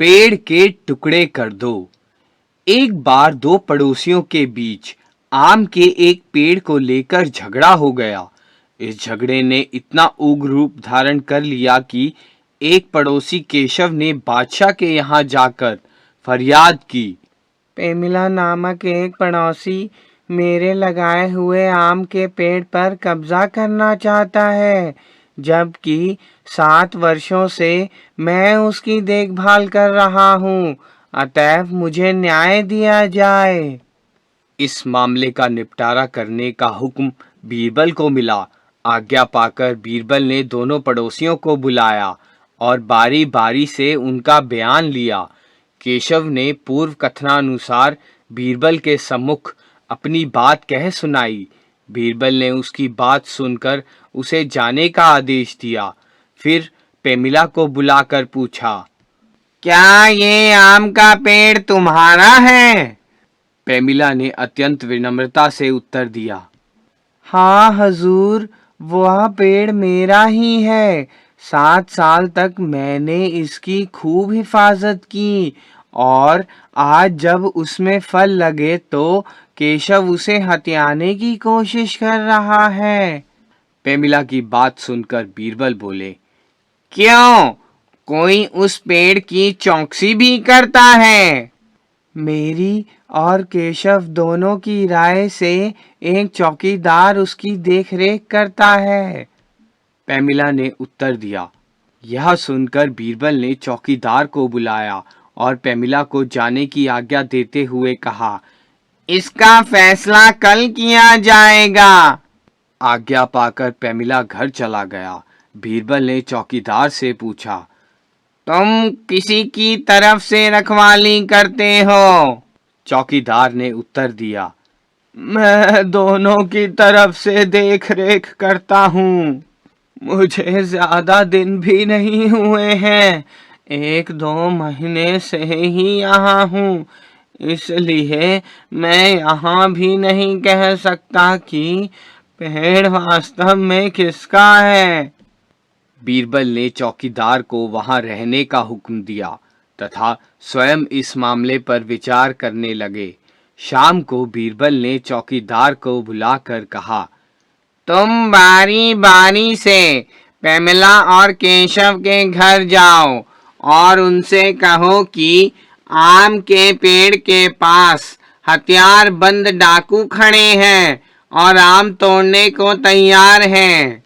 पेड़ के टुकड़े कर दो। एक बार दो पड़ोसियों के बीच आम के एक पेड़ को लेकर झगड़ा हो गया। इस झगड़े ने इतना उग्र रूप धारण कर लिया कि एक पड़ोसी केशव ने बादशाह के यहाँ जाकर फरियाद की। पेमिला नामक एक पड़ोसी मेरे लगाए हुए आम के पेड़ पर कब्जा करना चाहता है, जबकि 7 वर्षों से मैं उसकी देखभाल कर रहा हूँ। अतएव मुझे न्याय दिया जाए। इस मामले का निपटारा करने का हुक्म बीरबल को मिला। आज्ञा पाकर बीरबल ने दोनों पड़ोसियों को बुलाया और बारी बारी से उनका बयान लिया। केशव ने पूर्व कथनानुसार बीरबल के सम्मुख अपनी बात कह सुनाई। बीरबल ने उसकी बात सुनकर उसे जाने का आदेश दिया। फिर पेमिला को बुलाकर पूछा, क्या ये आम का पेड़ तुम्हारा है? पेमिला ने अत्यंत विनम्रता से उत्तर दिया, हाँ हजूर, वह पेड़ मेरा ही है। 7 साल तक मैंने इसकी खूब हिफाजत की और आज जब उसमें फल लगे तो केशव उसे हथियाने की कोशिश कर रहा है। पेमिला की बात सुनकर बीरबल बोले, क्यों? कोई उस पेड़ की चौकसी भी करता है? मेरी और केशव दोनों की राय से एक चौकीदार उसकी देखरेख करता है। पेमिला ने उत्तर दिया। यह सुनकर बीरबल ने चौकीदार को बुलाया और पेमिला को जाने की आज्ञा देते हुए कहा, इसका फैसला कल किया जाएगा। आज्ञा पाकर पेमिला घर चला गया। बीरबल ने चौकीदार से पूछा, तुम किसी की तरफ से रखवाली करते हो? चौकीदार ने उत्तर दिया, मैं दोनों की तरफ से देख रेख करता हूँ। मुझे ज्यादा दिन भी नहीं हुए हैं, 1-2 महीने से ही यहाँ हूँ, इसलिए मैं यहाँ भी नहीं कह सकता कि पेड़ वास्तव में किसका है। बीरबल ने चौकीदार को वहां रहने का हुक्म दिया तथा स्वयं इस मामले पर विचार करने लगे। शाम को बीरबल ने चौकीदार को बुलाकर कहा, तुम बारी बारी से पेमिला और केशव के घर जाओ और उनसे कहो कि आम के पेड़ के पास हथियार बंद डाकू खड़े हैं और आम तोड़ने को तैयार हैं।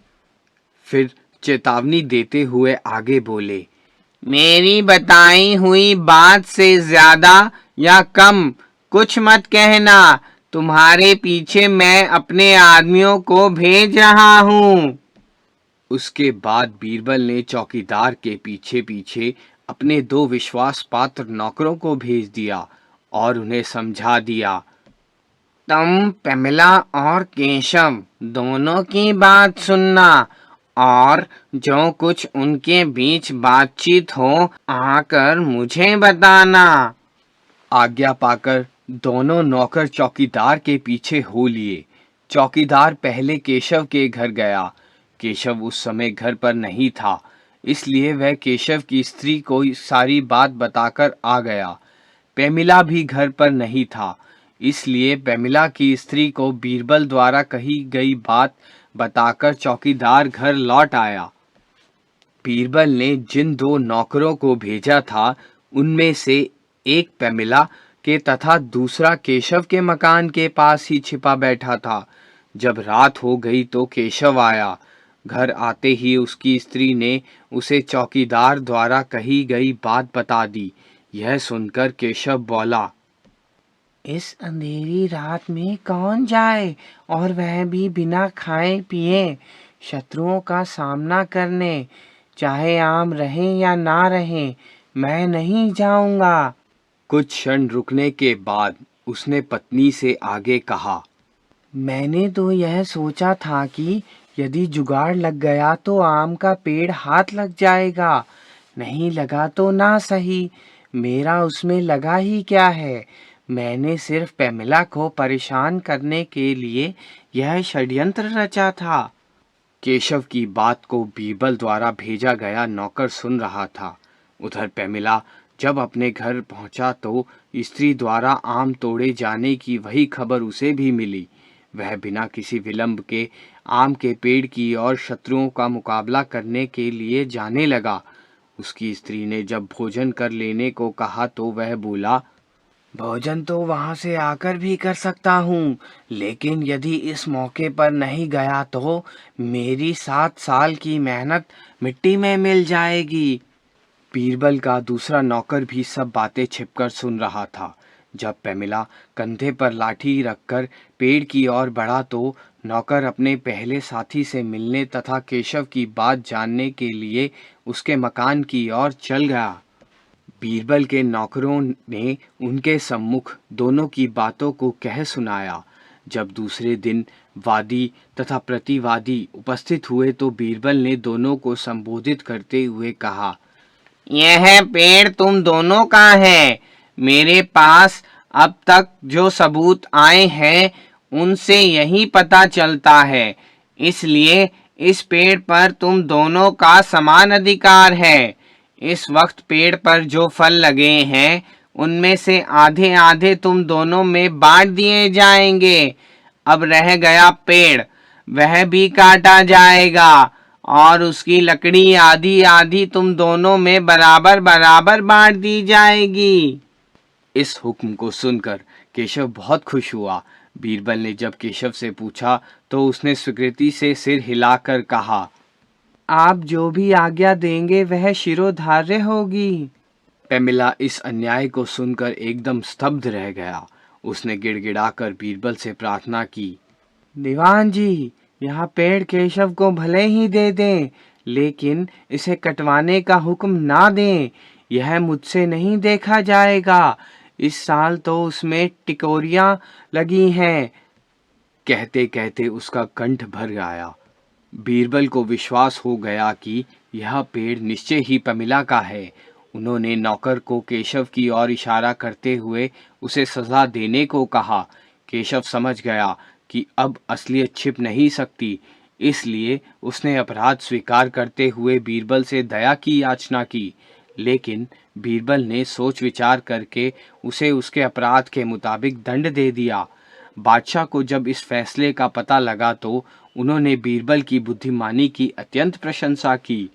फिर चेतावनी देते हुए आगे बोले, मेरी बताई हुई बात से ज्यादा या कम कुछ मत कहना। तुम्हारे पीछे मैं अपने आदमियों को भेज रहा हूँ। उसके बाद बीरबल ने चौकीदार के पीछे पीछे अपने 2 विश्वास पात्र नौकरों को भेज दिया और उन्हें समझा दिया, तुम पेमिला और केशव दोनों की बात सुनना और जो कुछ उनके बीच बातचीत हो आकर मुझे बताना। आज्ञा पाकर दोनों नौकर चौकीदार के पीछे हो लिए। चौकीदार पहले केशव के घर गया। केशव उस समय घर पर नहीं था, इसलिए वह केशव की स्त्री को सारी बात बताकर आ गया। पेमिला भी घर पर नहीं था, इसलिए पेमिला की स्त्री को बीरबल द्वारा कही गई बात बताकर चौकीदार घर लौट आया। बीरबल ने जिन 2 नौकरों को भेजा था उनमें से एक पेमिला के तथा दूसरा केशव के मकान के पास ही छिपा बैठा था। जब रात हो गई तो केशव आया। घर आते ही उसकी स्त्री ने उसे चौकीदार द्वारा कही गई बात बता दी। यह सुनकर केशव बोला, इस अंधेरी रात में कौन जाए और वह भी बिना खाए पिए शत्रुओं का सामना करने? चाहे आम रहे या ना रहे, मैं नहीं जाऊंगा। कुछ क्षण रुकने के बाद उसने पत्नी से आगे कहा, मैंने तो यह सोचा था कि यदि जुगाड़ लग गया तो आम का पेड़ हाथ लग जाएगा, नहीं लगा तो ना सही, मेरा उसमें लगा ही क्या है। मैंने सिर्फ पेमिला को परेशान करने के लिए यह षड्यंत्र रचा था। केशव की बात को बीरबल द्वारा भेजा गया नौकर सुन रहा था। उधर पेमिला जब अपने घर पहुंचा तो स्त्री द्वारा आम तोड़े जाने की वही खबर उसे भी मिली। वह बिना किसी विलंब के आम के पेड़ की ओर शत्रुओं का मुकाबला करने के लिए जाने लगा। उसकी स्त्री ने जब भोजन कर लेने को कहा तो वह बोला, भोजन तो वहां से आकर भी कर सकता हूँ, लेकिन यदि इस मौके पर नहीं गया तो मेरी 7 साल की मेहनत मिट्टी में मिल जाएगी। बीरबल का दूसरा नौकर भी सब बातें छिपकर सुन रहा था। जब पेमिला कंधे पर लाठी रखकर पेड़ की ओर बढ़ा तो नौकर अपने पहले साथी से मिलने तथा केशव की बात जानने के लिए उसके मकान की ओर चल गया। बीरबल के नौकरों ने उनके सम्मुख दोनों की बातों को कह सुनाया। जब दूसरे दिन वादी तथा प्रतिवादी उपस्थित हुए तो बीरबल ने दोनों को संबोधित करते हुए कहा, यह पेड़ तुम दोनों का है। मेरे पास अब तक जो सबूत आए हैं उनसे यही पता चलता है, इसलिए इस पेड़ पर तुम दोनों का समान अधिकार है। इस वक्त पेड़ पर जो फल लगे हैं उनमें से आधे आधे तुम दोनों में बांट दिए जाएंगे। अब रह गया पेड़, वह भी काटा जाएगा और उसकी लकड़ी आधी आधी तुम दोनों में बराबर बराबर बांट दी जाएगी। इस हुक्म को सुनकर केशव बहुत खुश हुआ। बीरबल ने जब केशव से पूछा तो उसने स्वीकृति से सिर हिलाकर कहा, आप जो भी आज्ञा देंगे वह शिरोधार्य होगी। पेमिला इस अन्याय को सुनकर एकदम स्तब्ध रह गया। उसने गिड़गिड़ाकर बीरबल से प्रार्थना की, दीवान जी, यह पेड़ केशव को भले ही दे दें, लेकिन इसे कटवाने का हुक्म ना दें। यह मुझसे नहीं देखा जाएगा। इस साल तो उसमें टिकोरियां लगी हैं। कहते कहते उसका कंठ भर आया। बीरबल को विश्वास हो गया कि यह पेड़ निश्चय ही पेमिला का है। उन्होंने नौकर को केशव की ओर इशारा करते हुए उसे सजा देने को कहा। केशव समझ गया कि अब असलियत छिप नहीं सकती, इसलिए उसने अपराध स्वीकार करते हुए बीरबल से दया की याचना की। लेकिन बीरबल ने सोच विचार करके उसे उसके अपराध के मुताबिक दंड दे दिया। बादशाह को जब इस फैसले का पता लगा तो उन्होंने बीरबल की बुद्धिमानी की अत्यंत प्रशंसा की।